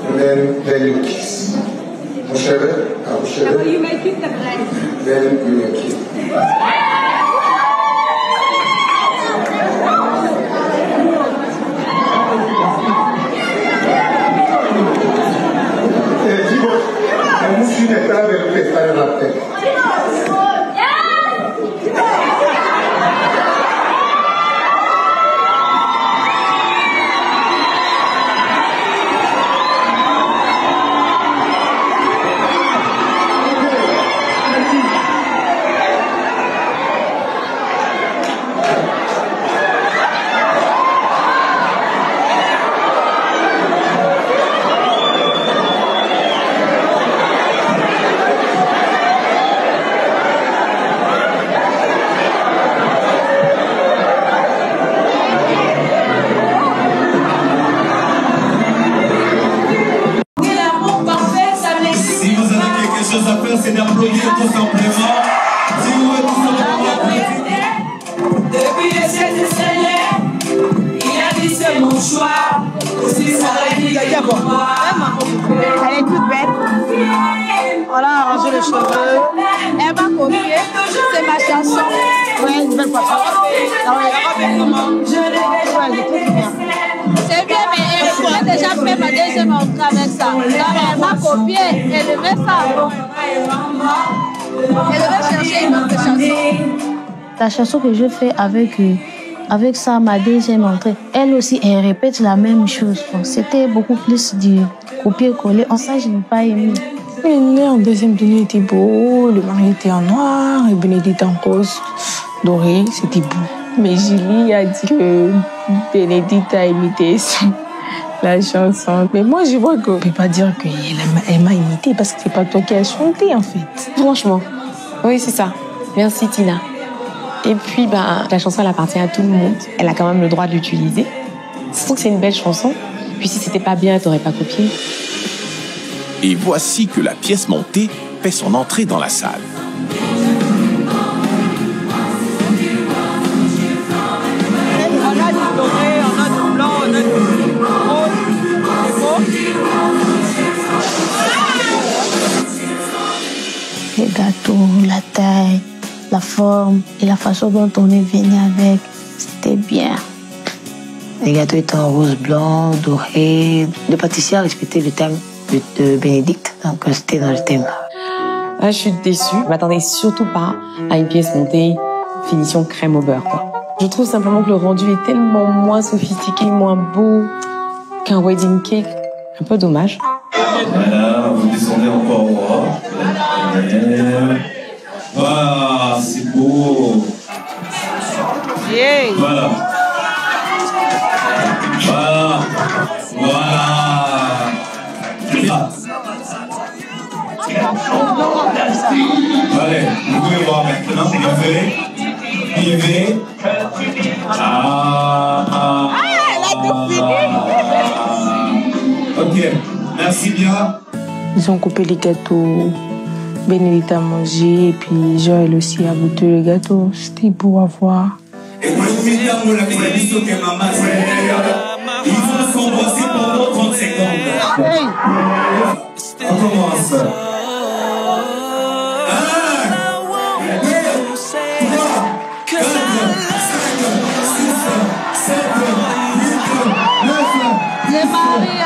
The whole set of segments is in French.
and then you kiss. Moshele, No, you may keep the bread. then you may kiss. C'est d'applaudir tout simplement. Si vous voulez tout simplement. Depuis le ciel du Seigneur, il a dit c'est mon choix. Aussi ça réunit les moi. Elle est toute belle. On a arrangé les cheveux. Elle m'a copié. C'est ma chanson. Ouais, une belle papa. C'est bien, mais elle a déjà fait ma deuxième entrée avec ça. Elle m'a copié. Elle devait ça. Elle devait chercher une autre chanson. La chanson que je fais avec ça, ma deuxième entrée, elle aussi, elle répète la même chose. C'était beaucoup plus du copier-coller. En ça, je n'ai pas aimé. En deuxième tenue était beau, le mari était en noir et Bénédicte en rose doré, c'était beau. Mais Julie a dit que Bénédicte a imité la chanson. Mais moi, je vois que je ne peux pas dire qu'elle m'a imité parce que c'est pas toi qui as chanté en fait. Franchement, oui, c'est ça. Merci Tina. Et puis, la chanson, elle appartient à tout le monde. Elle a quand même le droit de l'utiliser. Surtout que c'est une belle chanson. Puis si c'était pas bien, elle t'aurait pas copié. Et voici que la pièce montée fait son entrée dans la salle. On a du doré, on a du blanc, on a du rose. Les gâteaux, la taille, la forme et la façon dont on est venu avec, c'était bien. Les gâteaux étaient en rose blanc, doré. Le pâtissier a respecté le thème de Bénédicte, donc c'était dans le thème. Je suis déçue. Je m'attendais surtout pas à une pièce montée, finition crème au beurre, quoi. Je trouve simplement que le rendu est tellement moins sophistiqué, moins beau qu'un wedding cake. Un peu dommage. Voilà, vous descendez encore au roi. Voilà, c'est beau. Yeah. Voilà. Voilà. Voilà. Allez, vous pouvez voir maintenant. Vivez. Elle a tout fini. Ok, merci bien. Ils ont coupé les gâteaux. Bénédicte a mangé et puis Joël aussi a goûté le gâteau. C'était beau à voir. Et moi, je vais dire, ils vont s'embrasser pendant 30 secondes. Hey. On commence. Les maris,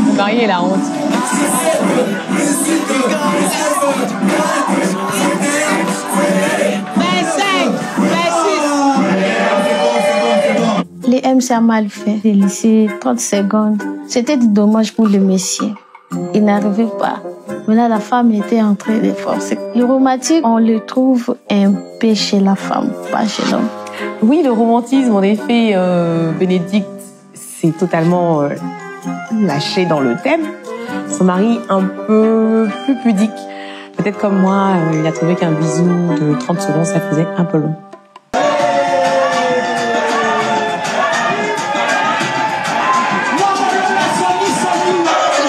Le mari est la honte. Les M, c'est mal fait. J'ai laissé 30 secondes. C'était dommage pour le monsieur. Il n'arrivait pas. Maintenant, la femme était en train de forcer. Le romantique, on le trouve un peu chez la femme, pas chez l'homme. Oui, le romantisme, en effet, Bénédicte, c'est totalement lâché dans le thème. Son mari, un peu plus pudique. Peut-être comme moi, il a trouvé qu'un bisou de 30 secondes, ça faisait un peu long. Ce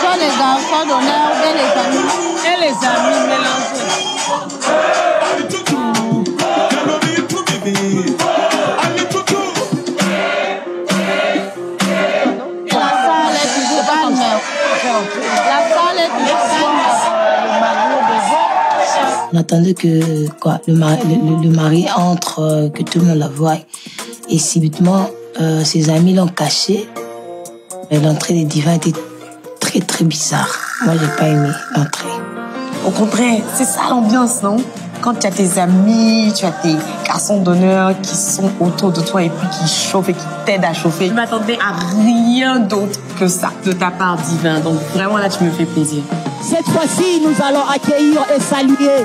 sont les enfants d'honneur, bien les amis. Et les amis mélangés. On attendait que le mari entre, que tout le monde la voie. Et subitement, ses amis l'ont caché. L'entrée des divins était très très bizarre. Moi, j'ai pas aimé l'entrée. Au contraire, c'est ça l'ambiance, non? Quand tu as tes amis, tu as tes garçons d'honneur qui sont autour de toi et puis qui chauffent et qui t'aident à chauffer. Je m'attendais à rien d'autre que ça de ta part, divin. Donc vraiment là, tu me fais plaisir. Cette fois-ci, nous allons accueillir et saluer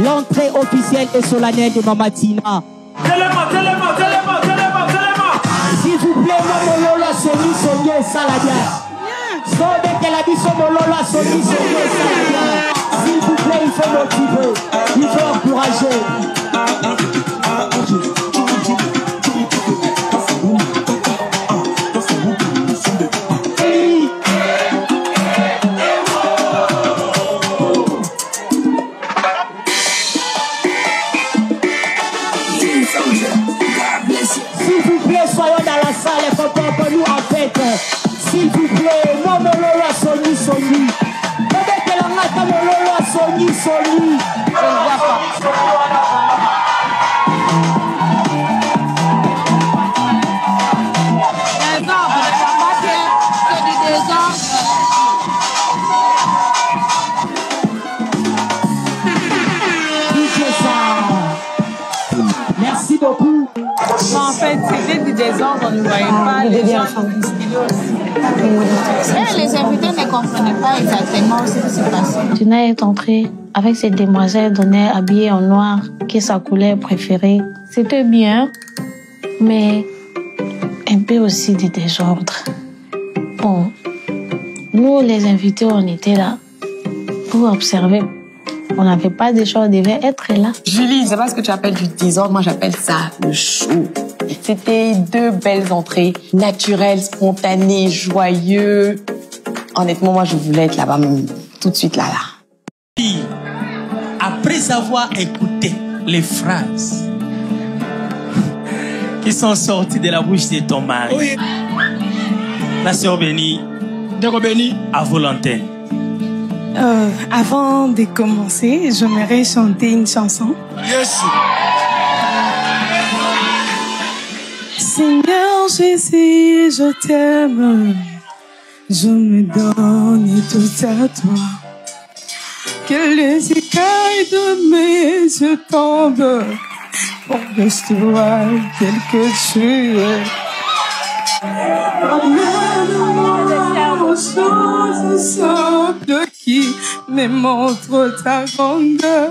l'entrée officielle et solennelle de Mama Tina. S'il vous plaît, Mololo, Soni, Soni, Saladia. S'il vous plaît, il faut motiver, il faut encourager. S'il vous plaît, soyons dans la salle et comportons-nous en fête. S'il vous plaît, non, Mololo, Soni, Soni. Soni, Soni. Je ne vois pas. Merci beaucoup. En fait, c'était du désordre, on ne voyait pas les gens. Les invités ne comprenaient pas exactement ce qui se passait. Tina est entrée avec ses demoiselles d'honneur habillées en noir, qui est sa couleur préférée. C'était bien, mais un peu aussi du désordre. Bon, nous les invités, on était là pour observer. On n'avait pas de choix, on devait être là. Julie, c'est pas ce que tu appelles du désordre, moi j'appelle ça le show. C'était 2 belles entrées, naturelles, spontanées, joyeux. Honnêtement, moi je voulais être là-bas tout de suite là. Après avoir écouté les phrases qui sont sorties de la bouche de ton mari, oui. La sœur Bénie, à vos l'antenne. Avant de commencer, j'aimerais chanter une chanson. Yes. Seigneur Jésus, je t'aime, je me donne tout à toi. Que les écailles de mes yeux tombent, laisse-toi tel que tu es. Amène-moi aux choses simples qui me montrent ta grandeur.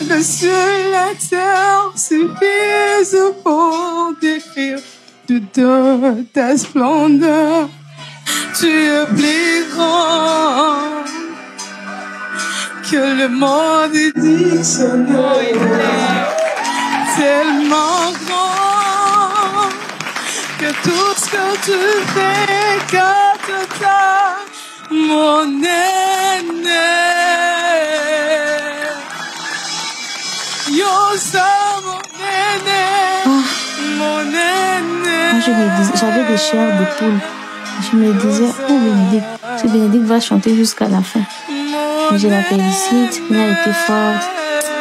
Le ciel et la terre suffisent pour décrire toute ta splendeur. Tu es plus grand que le monde est dictionnaire. Tellement grand que tout ce que tu fais, que t'as, mon aîné. Yo, ça, mon aîné, mon aîné. Moi, j'avais des chairs de poule. Je me disais, oh Bénédicte, si Bénédicte va chanter jusqu'à la fin. Mais je la félicite, elle a été forte.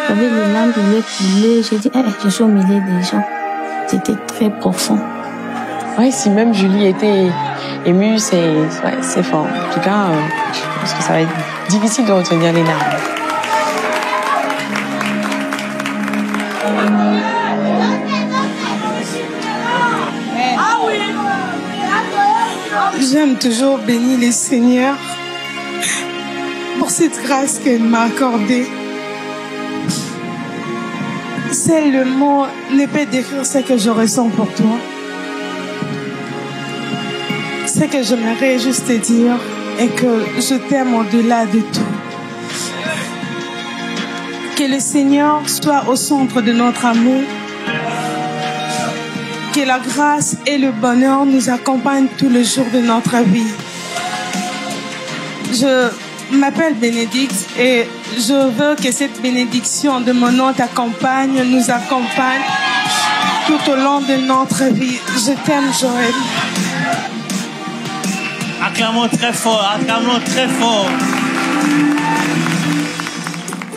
J'avais les larmes qui lui coulaient. J'ai dit, je suis au milieu des gens. C'était très profond. Ouais, si même Julie était émue, c'est fort. En tout cas, je pense que ça va être difficile de retenir les larmes. J'aime toujours bénir le Seigneur pour cette grâce qu'elle m'a accordée. Seul le mot ne peut décrire ce que je ressens pour toi. Ce que j'aimerais juste te dire est que je t'aime au-delà de tout. Que le Seigneur soit au centre de notre amour. Que la grâce et le bonheur nous accompagnent tous les jours de notre vie. Je m'appelle Bénédicte et je veux que cette bénédiction de mon nom t'accompagne, nous accompagne tout au long de notre vie. Je t'aime, Joël. Acclamons très fort, acclamons très fort.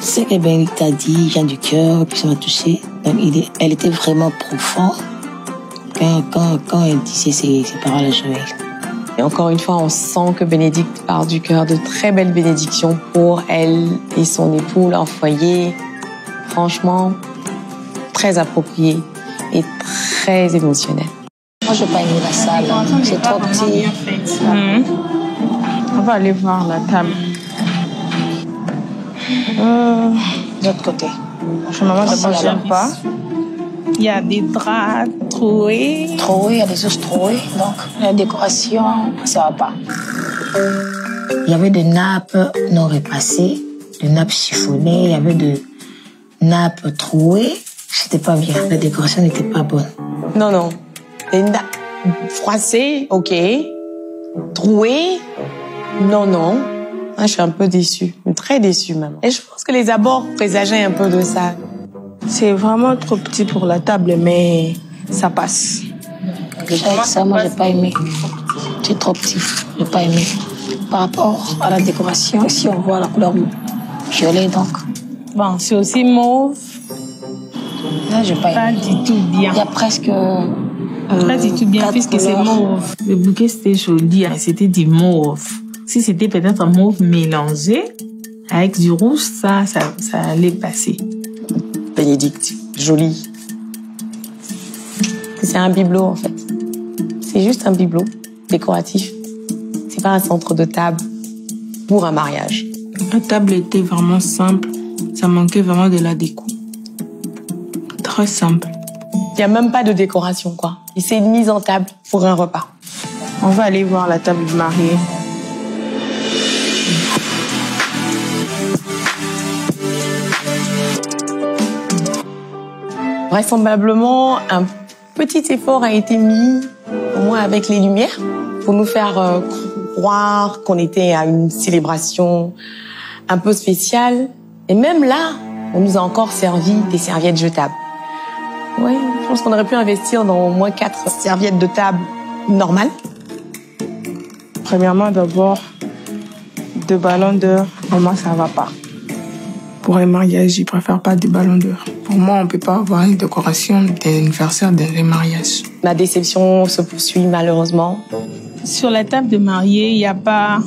Ce que Bénédicte a dit, il vient du cœur, puis ça m'a touché. Donc elle était vraiment profonde quand elle disait ces paroles à Joël. Et encore une fois, on sent que Bénédicte part du cœur, de très belles bénédictions pour elle et son époux, leur foyer. Franchement, très approprié et très émotionnel. Moi, je n'ai pas aimé la salle. C'est trop petit. On va aller voir la table. De l'autre côté. Maman, j'aime pas. Il y a des draps troués. Troués, il y a des choses trouées. Donc, la décoration, ça va pas. Il y avait des nappes non repassées, des nappes chiffonnées, il y avait des nappes trouées. C'était pas bien. La décoration n'était pas bonne. Non, non. Les nappes froissées, ok. Trouées, non, non. Ah, je suis un peu déçue, très déçue, maman. Et je pense que les abords présageaient un peu de ça. C'est vraiment trop petit pour la table, mais ça passe. Déjà avec ça, moi, j'ai pas aimé. C'est trop petit. J'ai pas aimé. Par rapport à la décoration, ici, on voit la couleur violet, donc. Bon, c'est aussi mauve. Là, j'ai pas aimé. Pas du tout bien. Il y a presque. Pas du tout bien, puisque c'est mauve. Le bouquet, c'était joli, hein, c'était du mauve. Si c'était peut-être un mauve mélangé avec du rouge, ça allait passer. Bénédicte, joli. C'est un bibelot, en fait. C'est juste un bibelot décoratif. C'est pas un centre de table pour un mariage. La table était vraiment simple. Ça manquait vraiment de la déco. Très simple. Il n'y a même pas de décoration, quoi. Et c'est une mise en table pour un repas. On va aller voir la table du marié. Vraisemblablement, un petit effort a été mis, au moins avec les lumières, pour nous faire croire qu'on était à une célébration un peu spéciale. Et même là, on nous a encore servi des serviettes jetables. Oui, je pense qu'on aurait pu investir dans au moins 4 serviettes de table normales. Premièrement, d'abord, 2 ballons d'heure, pour moi, ça va pas. Pour un mariage, je préfère pas des ballons d'heure. Pour moi, on peut pas avoir une décoration d'anniversaire dans les mariages. La déception se poursuit malheureusement. Sur la table de mariée, il y a pas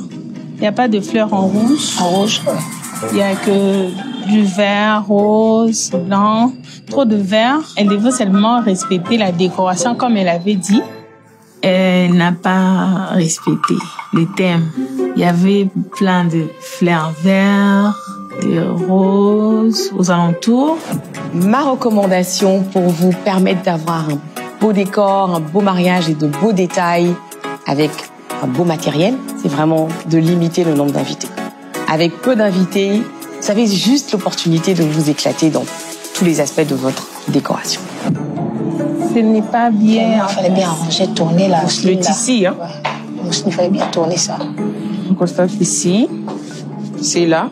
de fleurs en rouge. En rouge, ouais. Il y a que du vert, rose, blanc, trop de vert. Elle devait seulement respecter la décoration comme elle avait dit. Elle n'a pas respecté les thèmes. Il y avait plein de fleurs vertes, de roses aux alentours. Ma recommandation pour vous permettre d'avoir un beau décor, un beau mariage et de beaux détails avec un beau matériel, c'est vraiment de limiter le nombre d'invités. Avec peu d'invités, vous avez juste l'opportunité de vous éclater dans tous les aspects de votre décoration. Ce n'est pas bien. Il fallait bien arranger, tourner la le tissu. Hein. Ouais. Il fallait bien tourner ça. On constate ici, c'est là.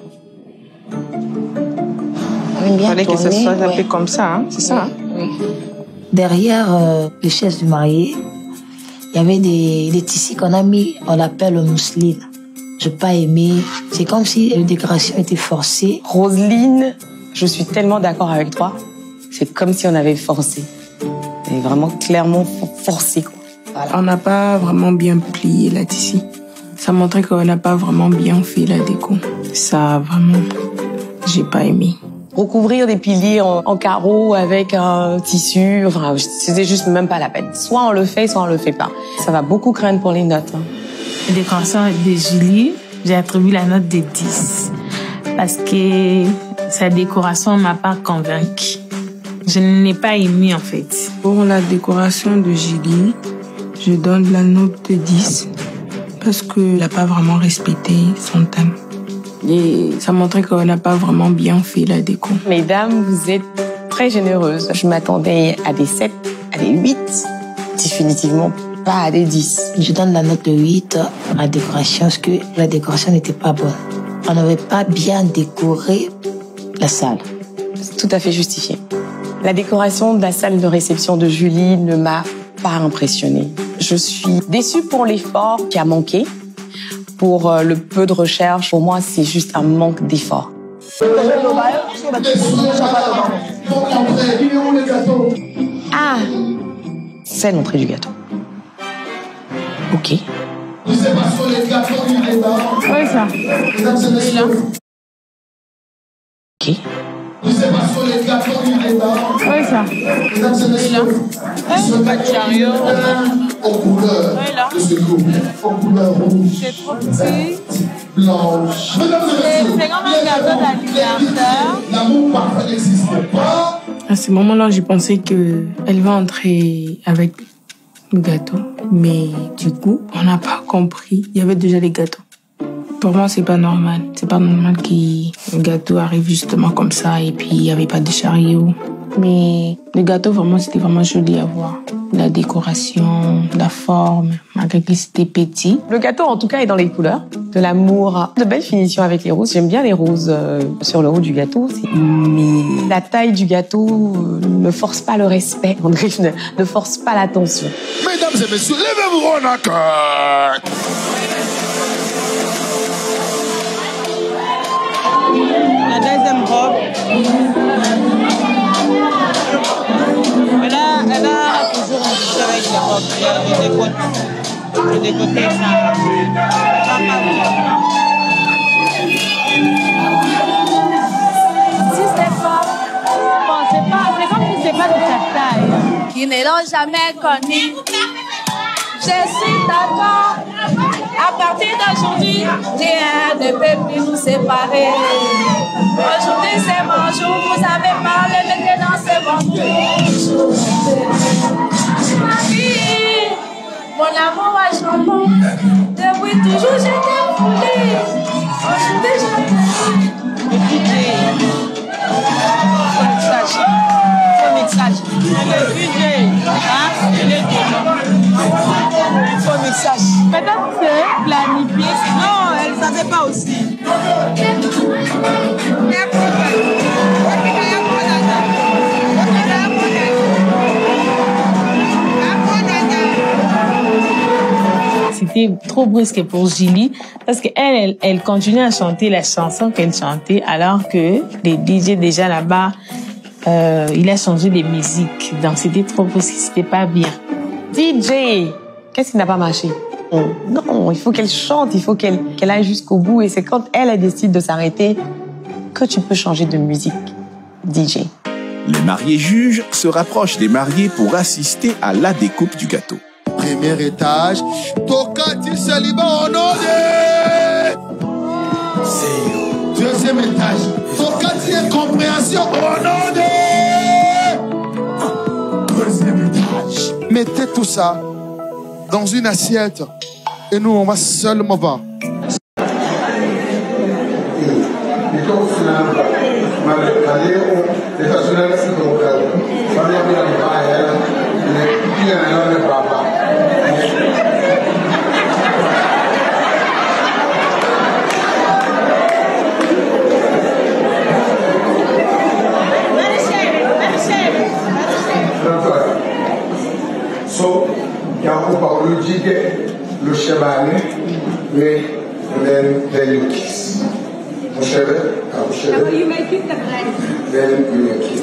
Il fallait que ça soit un peu comme ça, hein. C'est ça. Hein. Oui. Derrière les chaises du marié, il y avait des tissus qu'on a mis, on l'appelle mousseline. Je n'ai pas aimé. C'est comme si la décoration était forcée. Roselyne, je suis tellement d'accord avec toi. C'est comme si on avait forcé. Et vraiment clairement forcé, quoi. Voilà. On n'a pas vraiment bien plié la tissu. Ça montrait qu'on n'a pas vraiment bien fait la déco. Ça, vraiment, j'ai pas aimé. Recouvrir des piliers en carreaux avec un tissu, enfin, c'était juste même pas la peine. Soit on le fait, soit on le fait pas. Ça va beaucoup craindre pour les notes. Hein. La décoration de Julie, j'ai attribué la note de 10. Parce que sa décoration m'a pas convaincue. Je n'ai pas aimé, en fait. Pour la décoration de Julie, je donne la note de 10. Parce qu'elle n'a pas vraiment respecté son thème. Et ça montrait qu'on n'a pas vraiment bien fait la déco. Mesdames, vous êtes très généreuses. Je m'attendais à des 7, à des 8. Définitivement pas à des 10. Je donne la note de 8 à la décoration parce que la décoration n'était pas bonne. On n'avait pas bien décoré la salle. C'est tout à fait justifié. La décoration de la salle de réception de Julie ne m'a pas impressionnée. Je suis déçue pour l'effort qui a manqué. Pour le peu de recherche, pour moi, c'est juste un manque d'effort. Ah, c'est l'entrée du gâteau. Ok. Oui, ça. Ok. Oui, ça. Chariot. Aux couleurs de ce groupe. Aux couleurs rouges. C'est trop petit. Blanches. C'est comme un gâteau d'anniversaire. L'amour parfait n'existe pas. À ce moment-là, j'ai pensé qu'elle va entrer avec le gâteau. Mais du coup, on n'a pas compris. Il y avait déjà les gâteaux. Pour moi, c'est pas normal. C'est pas normal que le gâteau arrive justement comme ça et puis il n'y avait pas de chariot. Mais le gâteau, vraiment, c'était vraiment joli à voir. La décoration, la forme, malgré qu'il c'était petit. Le gâteau, en tout cas, est dans les couleurs. De l'amour, de belles finitions avec les roses. J'aime bien les roses sur le haut du gâteau. Mais la taille du gâteau ne force pas le respect. Ne force pas l'attention. Mesdames et messieurs, levez-vous en accord. La deuxième robe. Elle a toujours un petit avec la robe. Le décoté, ça. Si c'est pas. Bon, c'est comme si c'est pas de sa taille. Qui ne l'ont jamais connu. Je suis d'accord. À partir d'aujourd'hui, rien ne peut plus nous séparer. Aujourd'hui, c'est mon jour. Vous avez parlé, maintenant, c'est mon jour. Ma vie, mon amour a changé. Depuis toujours, j'étais voulu. Aujourd'hui, je t'aime. Faux mixage. Le budget. Il est faux mixage. Peut-être que c'est planifié. Non, elle ne savait pas aussi. C'était trop brusque pour Julie parce qu'elle elle continuait à chanter la chanson qu'elle chantait alors que les DJ déjà là-bas, il a changé les musiques. Donc c'était trop brusque, c'était pas bien. DJ, qu'est-ce qui n'a pas marché? Non, il faut qu'elle chante, il faut qu'elle aille jusqu'au bout. Et c'est quand elle décide de s'arrêter que tu peux changer de musique, DJ. Les mariés juges se rapprochent des mariés pour assister à la découpe du gâteau. Premier étage, Tokati célibat honoré. Deuxième étage, Tokati incompréhension honoré. Troisième étage. Mettez tout ça dans une assiette et nous on va seulement voir. So, Yaku Paolo Jige, le Chebane, mais then you kiss. Mon chéri, You may keep the place. Then you may kiss.